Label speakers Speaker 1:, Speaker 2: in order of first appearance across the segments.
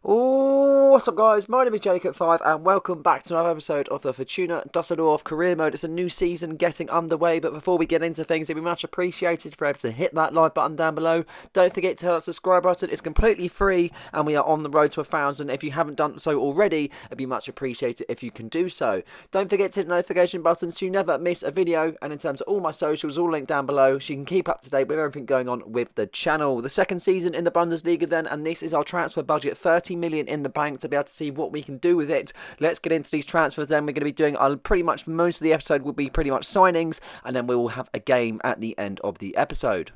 Speaker 1: Oh, what's up guys, my name is Jacob5 and welcome back to another episode of the Fortuna Dusseldorf career mode. It's a new season getting underway, but before we get into things, it'd be much appreciated for able to hit that like button down below. Don't forget to hit that subscribe button, it's completely free and we are on the road to 1,000. If you haven't done so already, it'd be much appreciated if you can do so. Don't forget to hit the notification buttons so you never miss a video, and in terms of all my socials, all linked down below so you can keep up to date with everything going on with the channel. The second season in the Bundesliga then, and this is our transfer budget, 30 million in the bank to be able to see what we can do with it. Let's get into these transfers then. We're going to be doing pretty much most of the episode will be pretty much signings, and then we will have a game at the end of the episode.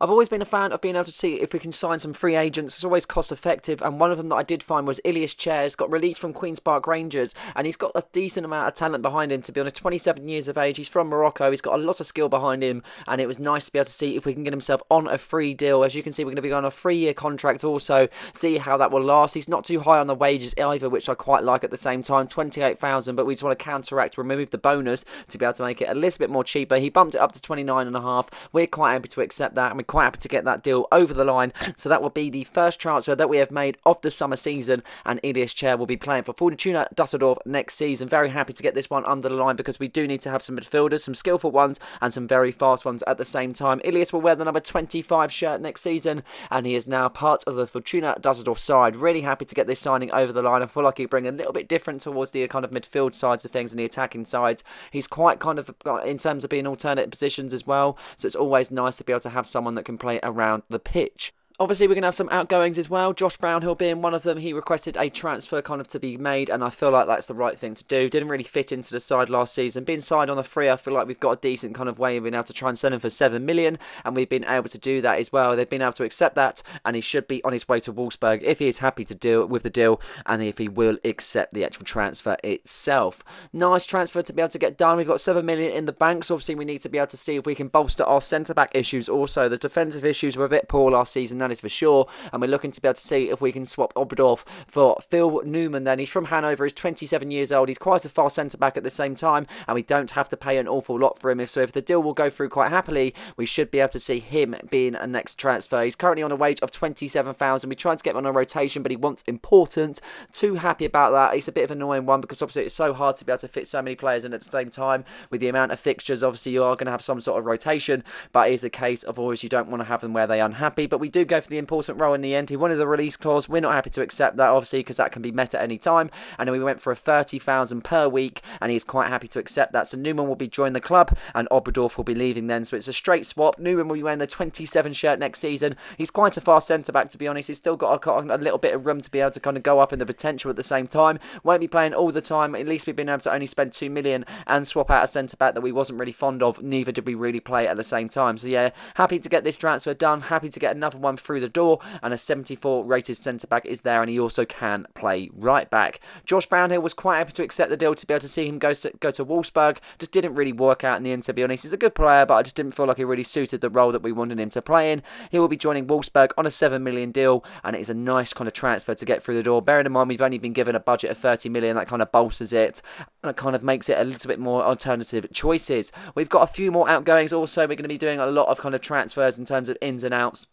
Speaker 1: I've always been a fan of being able to see if we can sign some free agents. It's always cost effective, and one of them that I did find was Ilias Chairs. Got released from Queen's Park Rangers, and he's got a decent amount of talent behind him, to be honest. 27 years of age, he's from Morocco, he's got a lot of skill behind him, and it was nice to be able to see if we can get himself on a free deal. As you can see, we're going to be on a 3-year contract also, see how that will last. He's not too high on the wages either, which I quite like at the same time, 28,000, but we just want to counteract, remove the bonus to be able to make it a little bit more cheaper. He bumped it up to 29.5. We're quite happy to accept that, and we're quite happy to get that deal over the line. So that will be the first transfer that we have made of the summer season, and Ilias Chair will be playing for Fortuna Dusseldorf next season. Very happy to get this one under the line because we do need to have some midfielders, some skillful ones and some very fast ones at the same time. Ilias will wear the number 25 shirt next season, and he is now part of the Fortuna Dusseldorf side. Really happy to get this signing over the line. I feel like he bring a little bit different towards the kind of midfield sides of things and the attacking sides. He's quite kind of in terms of being alternate positions as well, so it's always nice to be able to have someone that can play around the pitch. Obviously, we're going to have some outgoings as well. Josh Brownhill being one of them. He requested a transfer kind of to be made, and I feel like that's the right thing to do. Didn't really fit into the side last season. Being signed on the free, I feel like we've got a decent kind of way of being able to try and sell him for 7 million, and we've been able to do that as well. They've been able to accept that, and he should be on his way to Wolfsburg if he is happy to do it with the deal, and if he will accept the actual transfer itself. Nice transfer to be able to get done. We've got 7 million in the bank, so obviously we need to be able to see if we can bolster our centre-back issues also. The defensive issues were a bit poor last season, that is for sure. And we're looking to be able to see if we can swap Oberdorf for Phil Newman then. He's from Hanover, he's 27 years old, he's quite a fast centre-back at the same time, and we don't have to pay an awful lot for him. So if the deal will go through quite happily, we should be able to see him being a next transfer. He's currently on a wage of 27,000. We tried to get him on a rotation, but he wants important. Too happy about that. It's a bit of an annoying one because obviously it's so hard to be able to fit so many players in at the same time. With the amount of fixtures, obviously you are going to have some sort of rotation, but it is a case of always you don't want to have them where they're unhappy. But we do go for the important role in the end. He wanted the release clause. We're not happy to accept that, obviously, because that can be met at any time. And then we went for a 30,000 per week, and he's quite happy to accept that. So Newman will be joining the club, and Oberdorf will be leaving then. So it's a straight swap. Newman will be wearing the 27 shirt next season. He's quite a fast centre-back, to be honest. He's still got a little bit of room to be able to kind of go up in the potential at the same time. Won't be playing all the time. At least we've been able to only spend 2 million and swap out a centre-back that we wasn't really fond of. Neither did we really play at the same time. So yeah, happy to get this transfer done. Happy to get another one through the door, and a 74 rated centre-back is there, and he also can play right back. Josh Brownhill was quite happy to accept the deal to be able to see him go to Wolfsburg. Just didn't really work out in the end, to be honest. He's a good player, but I just didn't feel like he really suited the role that we wanted him to play in. He will be joining Wolfsburg on a 7 million deal, and it is a nice kind of transfer to get through the door. Bearing in mind we've only been given a budget of 30 million, that kind of bolsters it, and it kind of makes it a little bit more alternative choices. We've got a few more outgoings also. We're going to be doing a lot of kind of transfers in terms of ins and outs.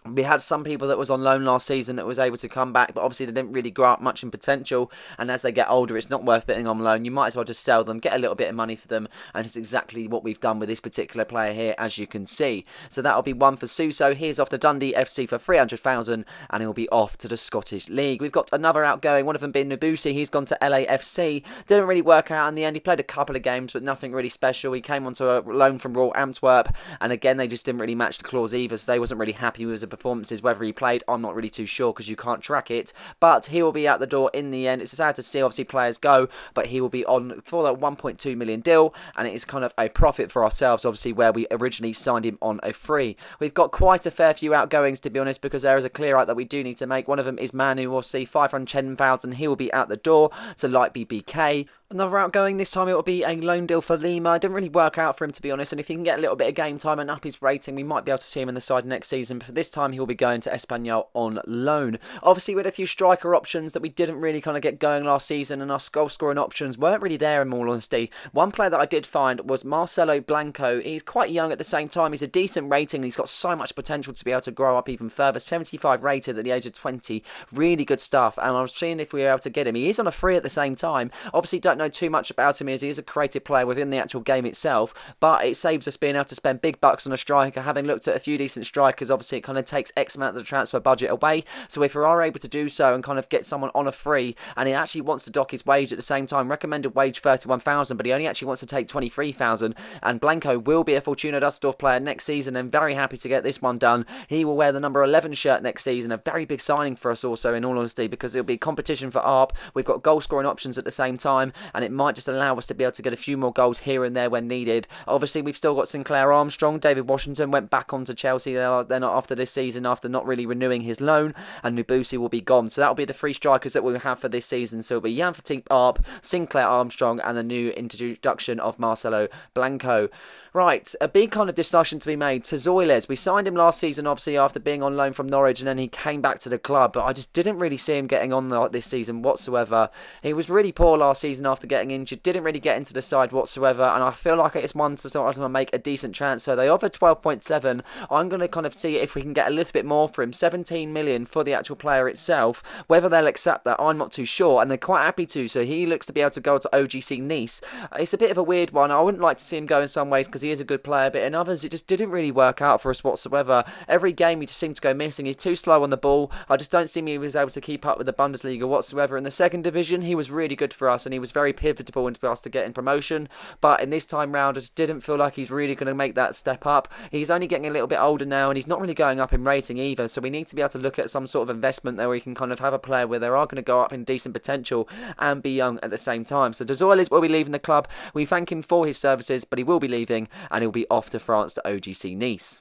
Speaker 1: We had some people that was on loan last season that was able to come back, but obviously they didn't really grow up much in potential, and as they get older it's not worth putting on loan. You might as well just sell them, get a little bit of money for them, and it's exactly what we've done with this particular player here, as you can see. So that'll be one for Suso. He's off to Dundee FC for 300,000, and he'll be off to the Scottish League. We've got another outgoing, one of them being Nabusi. He's gone to LAFC. Didn't really work out in the end. He played a couple of games, but nothing really special. He came onto a loan from Royal Antwerp, and again they just didn't really match the clause either, so they wasn't really happy with his performances. Whether he played, I'm not really too sure because you can't track it, but he will be out the door in the end. It's sad to see obviously players go, but he will be on for that 1.2 million deal, and it is kind of a profit for ourselves, obviously, where we originally signed him on a free. We've got quite a fair few outgoings, to be honest, because there is a clear out that we do need to make. One of them is Manu, we'll see 510,000. He will be out the door, so like BBK. Another outgoing, this time it will be a loan deal for Lima. It didn't really work out for him, to be honest, and if he can get a little bit of game time and up his rating, we might be able to see him in the side next season, but for this time he will be going to Espanyol on loan. Obviously we had a few striker options that we didn't really kind of get going last season, and our goal scoring options weren't really there in all honesty. One player that I did find was Marcelo Blanco. He's quite young at the same time, he's a decent rating, and he's got so much potential to be able to grow up even further. 75 rated at the age of 20, really good stuff, and I was seeing if we were able to get him. He is on a free at the same time. Obviously don't know too much about him, as he is a creative player within the actual game itself, but it saves us being able to spend big bucks on a striker. Having looked at a few decent strikers, obviously it kind of takes X amount of the transfer budget away, so if we are able to do so and kind of get someone on a free, and he actually wants to dock his wage at the same time, recommended wage 31,000, but he only actually wants to take 23,000, and Blanco will be a Fortuna Dusseldorf player next season, and very happy to get this one done. He will wear the number 11 shirt next season, a very big signing for us also, in all honesty, because it'll be competition for ARP. We've got goal scoring options at the same time, and it might just allow us to be able to get a few more goals here and there when needed. Obviously we've still got Sinclair Armstrong. David Washington went back onto Chelsea then after this season, after not really renewing his loan, and Nubusi will be gone, so that'll be the three strikers that we'll have for this season. So it'll be Jan Fatih Arp, Sinclair Armstrong, and the new introduction of Marcelo Blanco. Right, a big kind of discussion to be made. Zoiles, we signed him last season, obviously, after being on loan from Norwich, and then he came back to the club, but I just didn't really see him getting on like this season whatsoever. He was really poor last season after getting injured, didn't really get into the side whatsoever, and I feel like it's one to sort of make a decent transfer. They offered 12.7. I'm going to kind of see if we can get a little bit more for him. 17 million for the actual player itself. Whether they'll accept that, I'm not too sure, and they're quite happy to, so he looks to be able to go to OGC Nice. It's a bit of a weird one. I wouldn't like to see him go in some ways, because he is a good player, but in others it just didn't really work out for us whatsoever. Every game he just seemed to go missing. He's too slow on the ball. I just don't see him he was able to keep up with the Bundesliga whatsoever. In the second division he was really good for us, and he was very pivotal into us to getting promotion, but in this time round I just didn't feel like he's really going to make that step up. He's only getting a little bit older now, and he's not really going up in rating either, so we need to be able to look at some sort of investment there where we can kind of have a player where they are going to go up in decent potential and be young at the same time. So Zoiles will be leaving the club. We thank him for his services, but he will be leaving, and he'll be off to France to OGC Nice.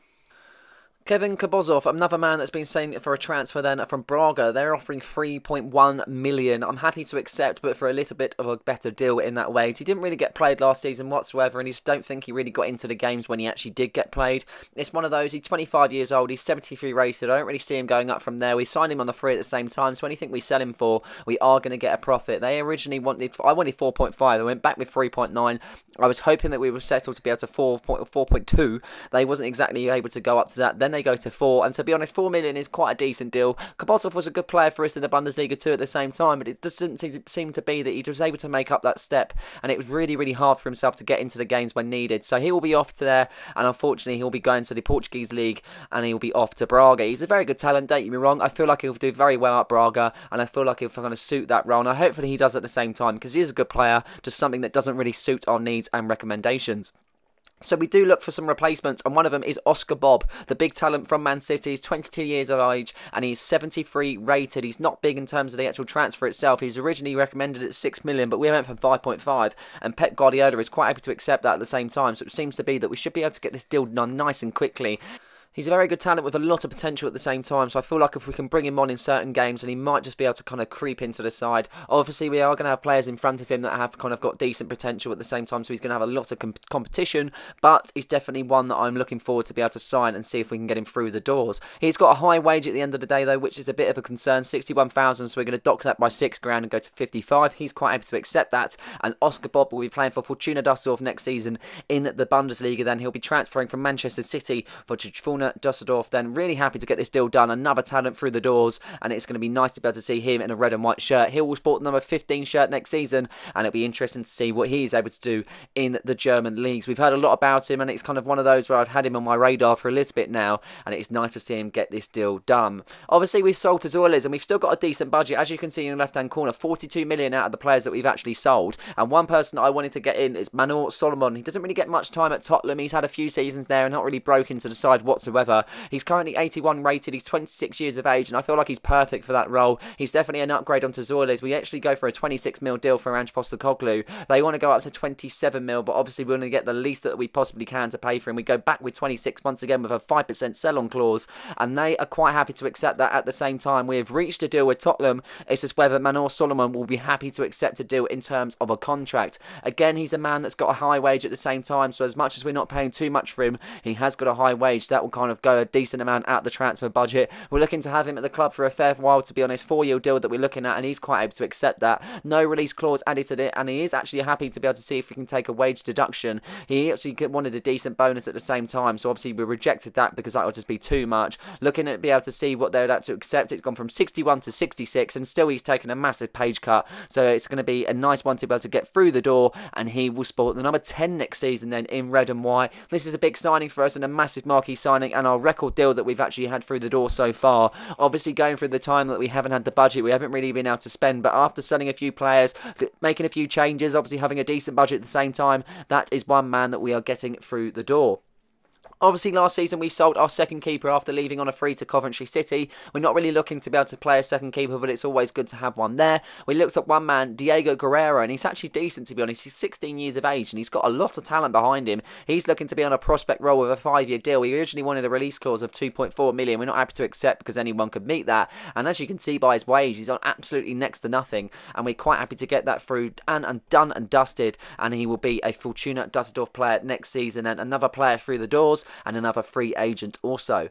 Speaker 1: Kevin Kabozov, another man that's been saying for a transfer then from Braga. They're offering 3.1 million. I'm happy to accept, but for a little bit of a better deal in that way. He didn't really get played last season whatsoever, and I just don't think he really got into the games when he actually did get played. It's one of those, he's 25 years old, he's 73 rated. I don't really see him going up from there. We signed him on the free at the same time, so anything we sell him for, we are going to get a profit. They originally wanted, I wanted 4.5, I went back with 3.9. I was hoping that we would settle to be able to 4.2. They wasn't exactly able to go up to that. Then they go to 4, and to be honest, 4 million is quite a decent deal. Kabozov was a good player for us in the Bundesliga too at the same time, but it doesn't seem to be that he was able to make up that step, and it was really, really hard for himself to get into the games when needed. So he will be off to there, and unfortunately he will be going to the Portuguese league, and he will be off to Braga. He's a very good talent, don't get me wrong. I feel like he'll do very well at Braga, and I feel like he'll kind of suit that role, and hopefully he does at the same time, because he is a good player, just something that doesn't really suit our needs and recommendations. So we do look for some replacements, and one of them is Oscar Bob, the big talent from Man City. He's 22 years of age, and he's 73 rated. He's not big in terms of the actual transfer itself. He's originally recommended at 6 million, but we went for 5.5, and Pep Guardiola is quite happy to accept that at the same time. So it seems to be that we should be able to get this deal done nice and quickly. He's a very good talent with a lot of potential at the same time, so I feel like if we can bring him on in certain games, and he might just be able to kind of creep into the side. Obviously, we are going to have players in front of him that have kind of got decent potential at the same time, so he's going to have a lot of competition, but he's definitely one that I'm looking forward to be able to sign and see if we can get him through the doors. He's got a high wage at the end of the day, though, which is a bit of a concern, 61,000, so we're going to dock that by 6 grand and go to 55. He's quite happy to accept that, and Oscar Bob will be playing for Fortuna Dusseldorf next season in the Bundesliga. Then he'll be transferring from Manchester City for Fortuna Dusseldorf. Then really happy to get this deal done. Another talent through the doors, and it's going to be nice to be able to see him in a red and white shirt. He will sport the number 15 shirt next season, and it'll be interesting to see what he is able to do in the German leagues. We've heard a lot about him, and it's kind of one of those where I've had him on my radar for a little bit now, and it's nice to see him get this deal done. Obviously, we've sold to Zoiles, and we've still got a decent budget. As you can see in the left-hand corner, 42 million out of the players that we've actually sold, and one person that I wanted to get in is Manuel Solomon. He doesn't really get much time at Tottenham. He's had a few seasons there and not really broke into the side whatsoever. whatsoever. He's currently 81 rated, he's 26 years of age, and I feel like he's perfect for that role. He's definitely an upgrade onto Zoilers. We actually go for a 26 mil deal for Ange Postecoglou. They want to go up to 27 mil, but obviously we're going to get the least that we possibly can to pay for him. We go back with 26 once again with a 5% sell-on clause, and they are quite happy to accept that. At the same time, we have reached a deal with Tottenham. It's just whether Manor Solomon will be happy to accept a deal in terms of a contract. Again, he's a man that's got a high wage at the same time, so as much as we're not paying too much for him, he has got a high wage. That will kind of go a decent amount out the transfer budget. We're looking to have him at the club for a fair while, to be honest. 4-year deal that we're looking at, and he's quite able to accept that. No release clause added to it, and he is actually happy to be able to see if we can take a wage deduction. He actually wanted a decent bonus at the same time, so obviously we rejected that because that would just be too much. Looking at be able to see what they'd have to accept, it's gone from 61 to 66, and still he's taken a massive page cut, so it's going to be a nice one to be able to get through the door, and he will sport the number 10 next season then in red and white. This is a big signing for us and a massive marquee signing, and our record deal that we've actually had through the door so far. Obviously going through the time that we haven't had the budget, we haven't really been able to spend, but after selling a few players, making a few changes, obviously having a decent budget at the same time, that is one man that we are getting through the door. Obviously, last season we sold our second keeper after leaving on a free to Coventry City. We're not really looking to be able to play a second keeper, but it's always good to have one there. We looked at one man, Diego Guerrero, and he's actually decent, to be honest. He's 16 years of age, and he's got a lot of talent behind him. He's looking to be on a prospect role with a 5-year deal. We originally wanted a release clause of 2.4 million. We're not happy to accept because anyone could meet that. And as you can see by his wage, he's on absolutely next to nothing. And we're quite happy to get that through and done and dusted. And he will be a Fortuna Dusseldorf player next season, and another player through the doors, and another free agent also.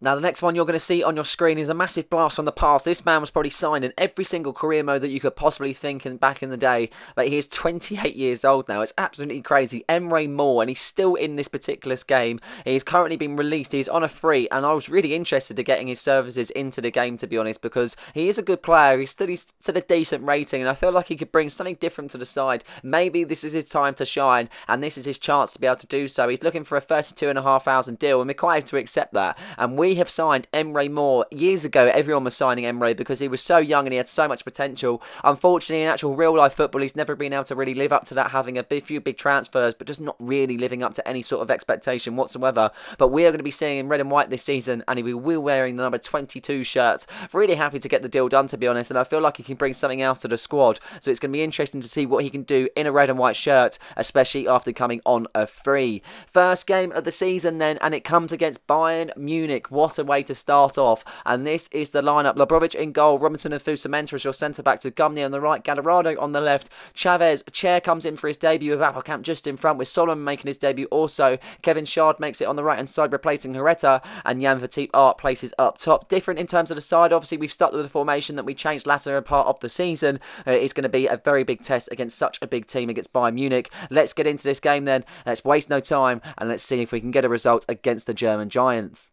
Speaker 1: Now, the next one you're going to see on your screen is a massive blast from the past. This man was probably signed in every single career mode that you could possibly think back in the day. But he is 28 years old now. It's absolutely crazy. Emre Moore, and he's still in this particular game. He's currently been released. He's on a free, and I was really interested in getting his services into the game, to be honest, because he is a good player. He's still a decent rating, and I feel like he could bring something different to the side. Maybe this is his time to shine, and this is his chance to be able to do so. He's looking for a 32,500 deal, and we're quite able to accept that. And we have signed Emre Moore. Years ago, everyone was signing Emre because he was so young and he had so much potential. Unfortunately, in actual real-life football, he's never been able to really live up to that, having a few big transfers, but just not really living up to any sort of expectation whatsoever. But we are going to be seeing him red and white this season, and he will be wearing the number 22 shirt. Really happy to get the deal done, to be honest, and I feel like he can bring something else to the squad. So it's going to be interesting to see what he can do in a red and white shirt, especially after coming on a free. First game of the season then, and it comes against Bayern Munich. What a way to start off, and this is the lineup. Labrovic in goal, Robinson and Fusamenta as your centre-back, to Gumney on the right, Gallardo on the left, Chavez, Chair comes in for his debut with Appelkamp just in front, with Solomon making his debut also. Kevin Shard makes it on the right-hand side, replacing Herrera, and Jan Verteep Art places up top. Different in terms of the side, obviously we've stuck with the formation that we changed latter part of the season. It's going to be a very big test against such a big team, against Bayern Munich. Let's get into this game then, let's waste no time, and let's see if we can get a result against the German Giants.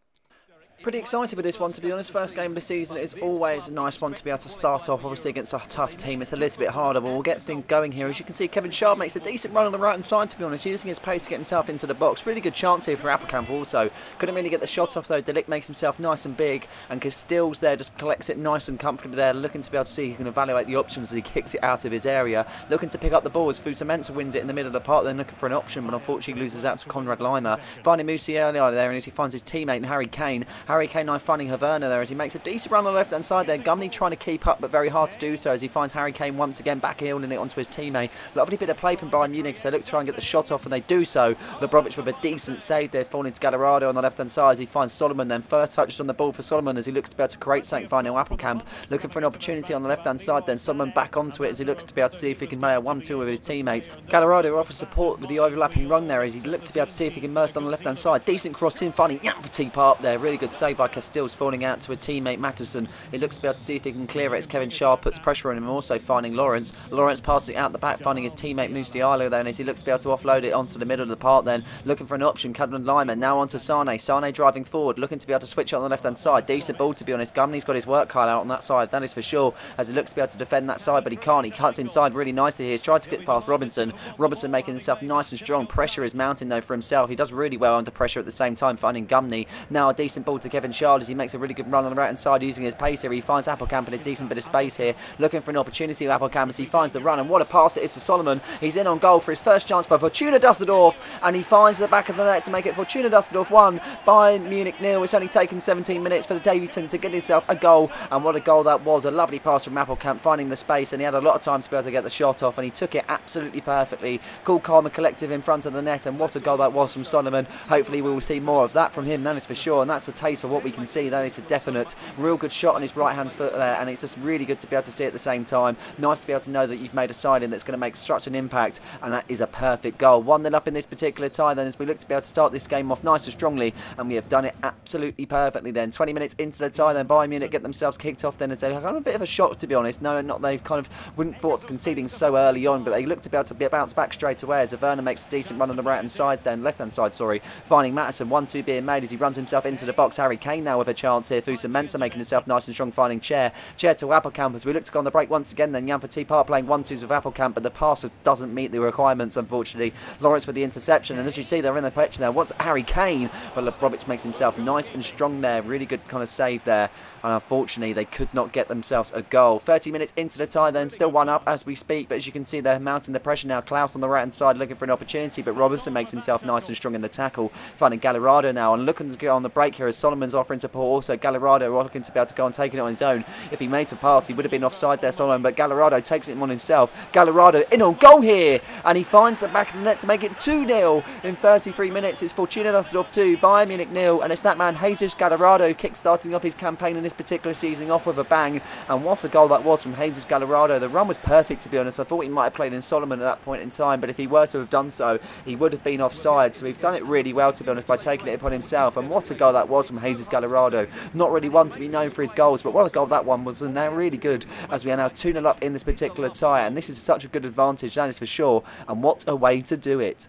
Speaker 1: Pretty excited with this one, to be honest. First game of the season is always a nice one to be able to start off. Obviously against a tough team, it's a little bit harder, but we'll get things going here. As you can see, Kevin Sharp makes a decent run on the right-hand side, to be honest, using his pace to get himself into the box. Really good chance here for Appelkamp also. Couldn't really get the shot off though. De Ligt makes himself nice and big, and Castells there just collects it nice and comfortably there, looking to be able to see he can evaluate the options as he kicks it out of his area. Looking to pick up the ball as Fusamenta wins it in the middle of the park, then looking for an option, but unfortunately loses out to Konrad Lima. Finding Musiala there, and as he finds his teammate Harry Kane. Harry Kane now finding Haverner there as he makes a decent run on the left-hand side there. Gumney trying to keep up, but very hard to do so as he finds Harry Kane once again back heeling it onto his teammate. Lovely bit of play from Bayern Munich as they look to try and get the shot off, and they do so. Labrovic with a decent save there, falling to Gallardo on the left-hand side as he finds Solomon. Then first touches on the ball for Solomon as he looks to be able to create something, finding Appelkamp. Looking for an opportunity on the left-hand side, then Solomon back onto it as he looks to be able to see if he can play a 1-2 with his teammates. Gallardo offers support with the overlapping run there as he looks to be able to see if he can merge on the left-hand side. Decent cross in, finding Verteep up there. Really good save by Castells, falling out to a teammate Matteson. He looks to be able to see if he can clear it as Kevin Sharp puts pressure on him, also finding Lawrence. Lawrence passing out the back, finding his teammate Musiala there, and as he looks to be able to offload it onto the middle of the park then, looking for an option, Konrad Lima, now onto Sane. Sane driving forward, looking to be able to switch on the left-hand side. Decent ball, to be honest. Gumney's got his work cut out on that side, that is for sure, as he looks to be able to defend that side, but he can't. He cuts inside really nicely here. He's tried to get past Robinson. Robinson making himself nice and strong. Pressure is mounting though for himself. He does really well under pressure at the same time, finding Gumney. Now a decent ball to Kevin Shard as he makes a really good run on the right-hand side using his pace here. He finds Appelkamp in a decent bit of space here, looking for an opportunity with Appelkamp as he finds the run, and what a pass it is to Solomon. He's in on goal for his first chance for Fortuna Dusseldorf, and he finds the back of the net to make it Fortuna Dusseldorf 1, Bayern Munich 0. It's only taken 17 minutes for the debutant to get himself a goal, and what a goal that was. A lovely pass from Appelkamp, finding the space, and he had a lot of time to be able to get the shot off, and he took it absolutely perfectly. Cool, calm and collective in front of the net, and what a goal that was from Solomon. Hopefully we will see more of that from him, that is for sure, and that's a taste for what we can see, that is for definite. Real good shot on his right hand foot there, and it's just really good to be able to see at the same time. Nice to be able to know that you've made a signing that's going to make such an impact, and that is a perfect goal. 1-0 up in this particular tie then, as we look to be able to start this game off nice and strongly, and we have done it absolutely perfectly then. 20 minutes into the tie then, Bayern Munich get themselves kicked off then, as they have a bit of a shock, to be honest. No, not they've kind of wouldn't thought of conceding so early on, but they look to be able to bounce back straight away as Werner makes a decent run on the right hand side then, left hand side, sorry, finding Madison. 1-2 being made as he runs himself into the box. Harry Kane now with a chance here. Fusa Mensah making himself nice and strong, finding Chair to Appelkamp as we look to go on the break once again then. Jan Fatih playing 1-2s with Appelkamp, but the pass doesn't meet the requirements, unfortunately. Lawrence with the interception, and as you see, they're in the pitch now. What's Harry Kane? But Lebrovic makes himself nice and strong there. Really good kind of save there, and unfortunately they could not get themselves a goal. 30 minutes into the tie then, still 1-up as we speak, but as you can see, they're mounting the pressure now. Klaus on the right hand side looking for an opportunity, but Robertson makes himself nice and strong in the tackle, finding Gallardo now, and looking to go on the break here as Solomon's offering support. Also Gallardo looking to be able to go and take it on his own. If he made a pass, he would have been offside there, Solomon, but Gallardo takes it on himself. Gallardo in on goal here, and he finds the back of the net to make it 2-0 in 33 minutes. It's Fortuna Dusseldorf 2, Bayern Munich 0, and it's that man Jesus Gallardo kick-starting off his campaign in this particular season off with a bang, and what a goal that was from Jesus Gallardo. The run was perfect, to be honest. I thought he might have played in Solomon at that point in time, but if he were to have done so, he would have been offside, so he's done it really well, to be honest, by taking it upon himself, and what a goal that was from Jesus Gallardo. Not really one to be known for his goals, but what a goal that one was, and now really good as we are now 2-0 up in this particular tie, and this is such a good advantage, that is for sure, and what a way to do it.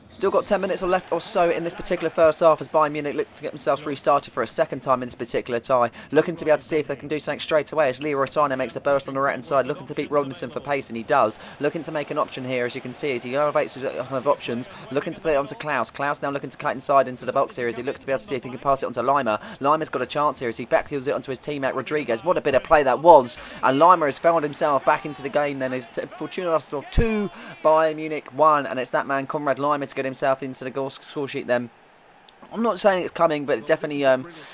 Speaker 1: Still got 10 minutes left or so in this particular first half as Bayern Munich look to get themselves restarted for a second time in this particular tie. Looking to be able to see if they can do something straight away as Leroy Sané makes a burst on the right hand side, looking to beat Robinson for pace, and he does. Looking to make an option here, as you can see, as he elevates his options, looking to play it onto Klaus. Klaus now looking to cut inside into the box here as he looks to be able to see if he can pass it onto Lima. Lima's got a chance here as he backheels it onto his teammate Rodriguez. What a bit of play that was, and Lima has found himself back into the game then. It's Fortuna Dusseldorf 2, Bayern Munich 1, and it's that man Conrad Lima to get himself into the goal score sheet then. I'm not saying it's coming, but it's definitely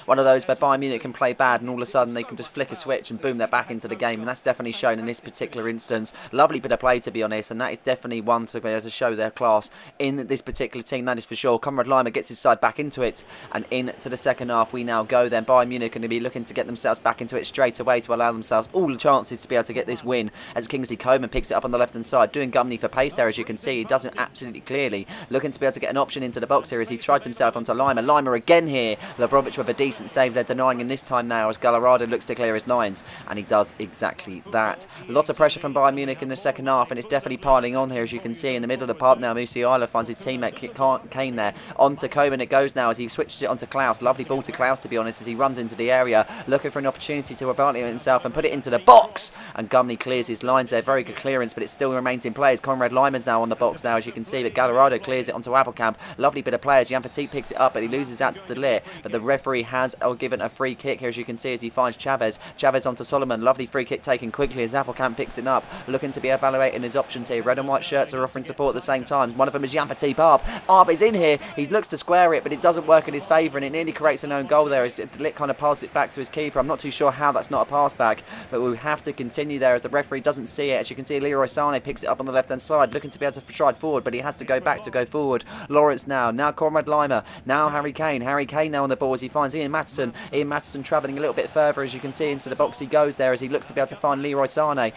Speaker 1: one of those where Bayern Munich can play bad and all of a sudden they can just flick a switch and boom, they're back into the game, and that's definitely shown in this particular instance. Lovely bit of play, to be honest, and that is definitely one to be able to show their class in this particular team, that is for sure. Conrad Lima gets his side back into it, and into the second half we now go then. Bayern Munich are going to be looking to get themselves back into it straight away to allow themselves all the chances to be able to get this win, as Kingsley Coman picks it up on the left hand side, doing Gumney for pace there, as you can see. He does it absolutely clearly, looking to be able to get an option into the box here as he throws himself onto Lima. Lima again here, Lebrovic with a decent save. They're denying him this time now as Gallardo looks to clear his lines, and he does exactly that. Lots of pressure from Bayern Munich in the second half, and it's definitely piling on here, as you can see in the middle of the park now. Musiala finds his teammate Kane there. On to Coman it goes now as he switches it onto Klaus. Lovely ball to Klaus, to be honest, as he runs into the area looking for an opportunity to about himself and put it into the box, and Gumney clears his lines there. Very good clearance, but it still remains in play as Conrad Liman's now on the box now, as you can see, but Gallardo clears it onto Appelkamp. Lovely bit of play as Jan Petit picks it up, but he loses out to the lit, but the referee has given a free kick here, as you can see, as he finds Chavez onto Solomon. Lovely free kick taken quickly as Appelkamp picks it up, looking to be evaluating his options here. Red and white shirts are offering support at the same time. One of them is Jan Petit. Barb is in here, he looks to square it, but it doesn't work in his favour, and it nearly creates an own goal there as Lit kind of passes it back to his keeper. I'm not too sure how that's not a pass back, but we have to continue there as the referee doesn't see it. As you can see, Leroy Sané picks it up on the left hand side, looking to be able to stride forward, but he has to go back to go forward. Lawrence now Conrad Lima, now Harry Kane now on the ball as he finds Ian Maddison travelling a little bit further, as you can see, into the box he goes there as he looks to be able to find Leroy Sané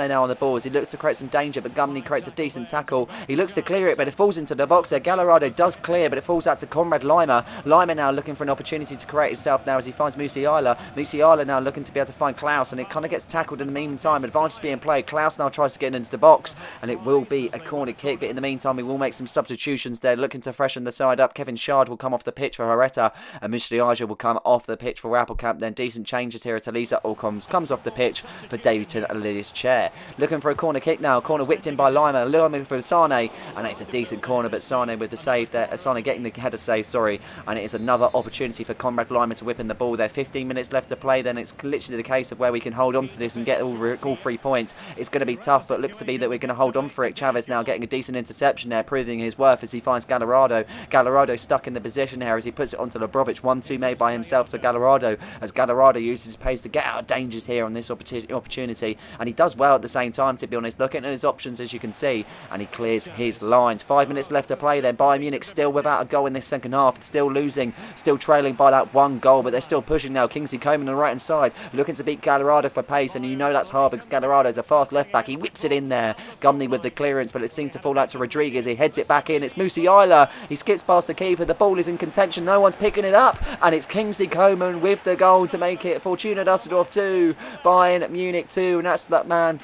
Speaker 1: now on the ball as he looks to create some danger, but Gumney creates a decent tackle. He looks to clear it, but it falls into the box there. Gallardo does clear, but it falls out to Conrad Lima. Lima now looking for an opportunity to create himself now as he finds Musiala now looking to be able to find Klaus, and it kind of gets tackled in the meantime. Advantage being played. Klaus now tries to get into the box, and it will be a corner kick, but in the meantime we will make some substitutions there, looking to freshen the side up. Kevin Shard will come off the pitch for Herrera, and Mustafa will come off the pitch for Rappelkamp. Then decent changes here as Elisa comes off the pitch for Davidson and Lilia's chair. Looking for a corner kick now. Corner whipped in by Lima. Lima for Sane, and it's a decent corner, but Sane with the save there. Sane getting the header save, sorry, and it is another opportunity for Conrad Lima to whip in the ball there. 15 minutes left to play. Then it's literally the case of where we can hold on to this and get all 3 points. It's going to be tough, but looks to be that we're going to hold on for it. Chavez now getting a decent interception there, proving his worth as he finds Gallardo. Gallardo stuck in the position here as he puts it onto Lebrovic. 1-2 made by himself to Gallardo, as Gallardo uses his pace to get out of dangers here on this opportunity, and he does well at the same time, to be honest, looking at his options as you can see, and he clears his lines. 5 minutes left to play then. Bayern Munich still without a goal in this second half, still losing, still trailing by that 1 goal, but they're still pushing now. Kingsley Coman on the right hand side looking to beat Gallardo for pace, and you know that's hard because Gallardo's a fast left back. He whips it in there. Gumney with the clearance, but it seems to fall out to Rodriguez. He heads it back in. It's Musiala. He skips past the keeper. The ball is in contention. No one's picking it up, and it's Kingsley Coman with the goal to make it Fortuna Dusseldorf 2, Bayern Munich 2, and that's that man,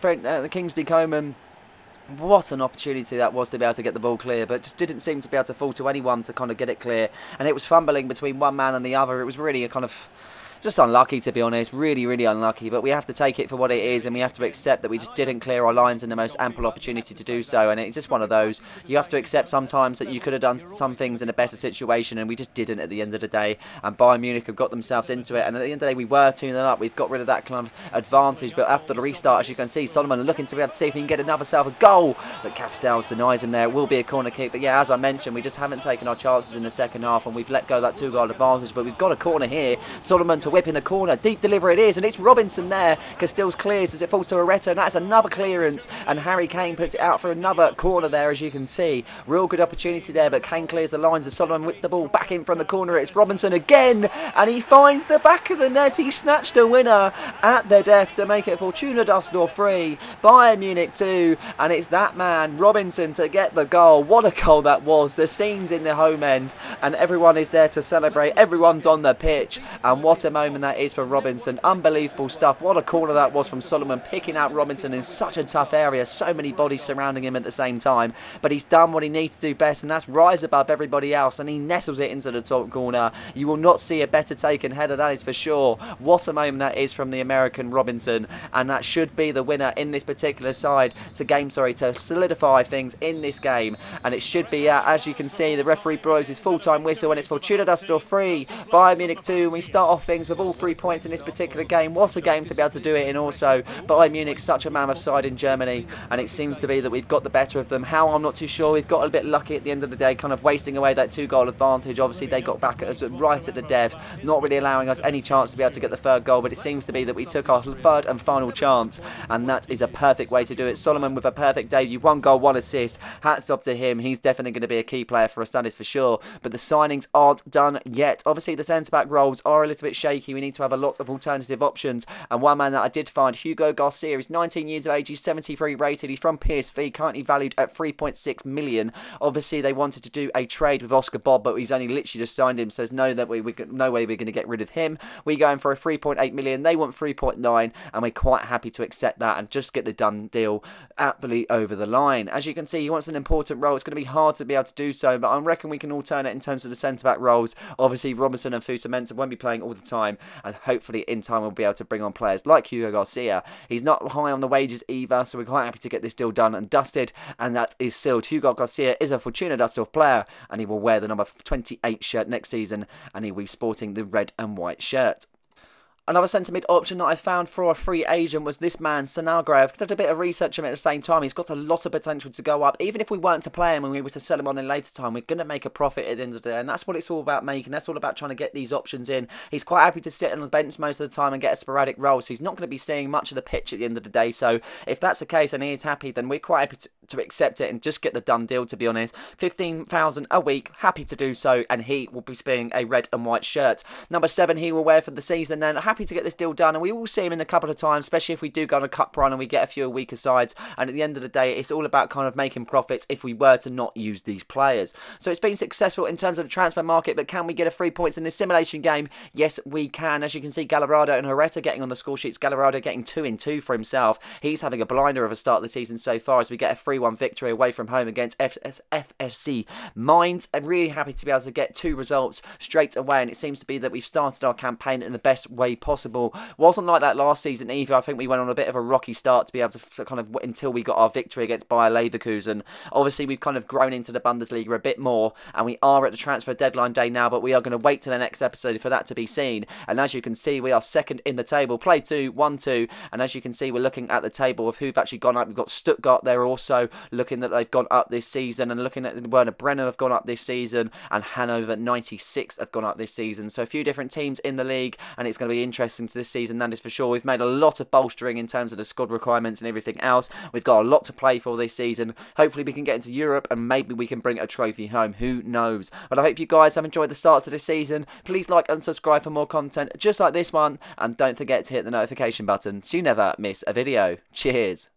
Speaker 1: Kingsley Coman. What an opportunity that was to be able to get the ball clear, but just didn't seem to be able to fall to anyone to kind of get it clear, and it was fumbling between one man and the other. It was really a kind of just unlucky, to be honest, really, really unlucky, but we have to take it for what it is, and we have to accept that we just didn't clear our lines in the most ample opportunity to do so, and it's just one of those. You have to accept sometimes that you could have done some things in a better situation, and we just didn't at the end of the day, and Bayern Munich have got themselves into it, and at the end of the day we were 2-0 up. We've got rid of that kind of advantage, but after the restart, as you can see, Solomon looking to be able to see if he can get another self a goal, but Castells denies him there. It will be a corner kick, but yeah, as I mentioned, we just haven't taken our chances in the second half, and we've let go that 2-goal advantage, but we've got a corner here. Solomon to whip in the corner. Deep delivery it is, and it's Robinson there. Castells clears as it falls to Areta, and that's another clearance, and Harry Kane puts it out for another corner there, as you can see. Real good opportunity there, but Kane clears the lines as Solomon whips the ball back in from the corner. It's Robinson again, and he finds the back of the net. He snatched a winner at the death to make it Fortuna Dusseldorf 3, Bayern Munich 2, and it's that man, Robinson, to get the goal. What a goal that was. The scenes in the home end, and everyone is there to celebrate. Everyone's on the pitch, and what a moment that is for Robinson. Unbelievable stuff. What a corner that was from Solomon, picking out Robinson in such a tough area, so many bodies surrounding him at the same time, but he's done what he needs to do best, and that's rise above everybody else, and he nestles it into the top corner. You will not see a better taken header, that is for sure. What a moment that is from the American Robinson, and that should be the winner in this particular to solidify things in this game, and it should be, as you can see, the referee blows his full-time whistle, and it's Fortuna Dusseldorf 3, Bayern Munich 2, and we start off things with all 3 points in this particular game. What a game to be able to do it in. Also, Bayern Munich, such a mammoth side in Germany, and it seems to be that we've got the better of them. How, I'm not too sure. We've got a bit lucky at the end of the day, kind of wasting away that 2-goal advantage. Obviously, they got back at us right at the death, not really allowing us any chance to be able to get the 3rd goal, but it seems to be that we took our 3rd and final chance, and that is a perfect way to do it. Solomon with a perfect debut, 1 goal, 1 assist. Hats off to him. He's definitely going to be a key player for us, that is for sure, but the signings aren't done yet. Obviously, the centre-back roles are a little bit shaky. We need to have a lot of alternative options, and one man that I did find, Hugo Garcia, is 19 years of age, he's 73 rated, he's from PSV, currently valued at 3.6 million. Obviously they wanted to do a trade with Oscar Bob, but he's only literally just signed him, so there's no way we're going to get rid of him. We're going for a 3.8 million, they want 3.9, and we're quite happy to accept that and just get the done deal aptly over the line. As you can see, he wants an important role. It's going to be hard to be able to do so, but I reckon we can alternate in terms of the centre-back roles. Obviously Robinson and Fusa Mensah won't be playing all the time, and hopefully in time we'll be able to bring on players like Hugo Garcia. He's not high on the wages either, so we're quite happy to get this deal done and dusted, and that is sealed. Hugo Garcia is a Fortuna Dusseldorf player, and he will wear the number 28 shirt next season, and he will be sporting the red and white shirt. Another centre-mid option that I found for a free agent was this man, Sanalgrave. Did a bit of research on him at the same time. He's got a lot of potential to go up. Even if we weren't to play him and we were to sell him on in later time, we're going to make a profit at the end of the day. And that's what it's all about making. That's all about trying to get these options in. He's quite happy to sit on the bench most of the time and get a sporadic role. So he's not going to be seeing much of the pitch at the end of the day. So if that's the case and he is happy, then we're quite happy to accept it and just get the done deal, to be honest. 15,000 a week, happy to do so. And he will be being a red and white shirt. Number 7 he will wear for the season. Then happy happy to get this deal done, and we will see him in a couple of times, especially if we do go on a cup run and we get a few weaker sides. And at the end of the day, it's all about kind of making profits if we were to not use these players. So it's been successful in terms of the transfer market, but can we get a 3 points in this simulation game? Yes, we can. As you can see, Gallardo and Herrera getting on the score sheets. Gallardo getting 2 in 2 for himself. He's having a blinder of a start of the season so far as we get a 3-1 victory away from home against FFC Mainz. I'm really happy to be able to get 2 results straight away, and it seems to be that we've started our campaign in the best way possible. Wasn't like that last season either. I think we went on a bit of a rocky start to be able to kind of until we got our victory against Bayer Leverkusen. Obviously, we've kind of grown into the Bundesliga a bit more, and we are at the transfer deadline day now, but we are going to wait till the next episode for that to be seen. And as you can see, we are second in the table. Play 2, 1-2, and as you can see, we're looking at the table of who've actually gone up. We've got Stuttgart there also, looking that they've gone up this season, and looking at Werder Bremen have gone up this season, and Hannover 96 have gone up this season. So a few different teams in the league, and it's going to be interesting to this season, that is for sure. We've made a lot of bolstering in terms of the squad requirements and everything else. We've got a lot to play for this season. Hopefully we can get into Europe, and maybe we can bring a trophy home. Who knows? But I hope you guys have enjoyed the start to this season. Please like and subscribe for more content just like this one, and don't forget to hit the notification button so you never miss a video. Cheers.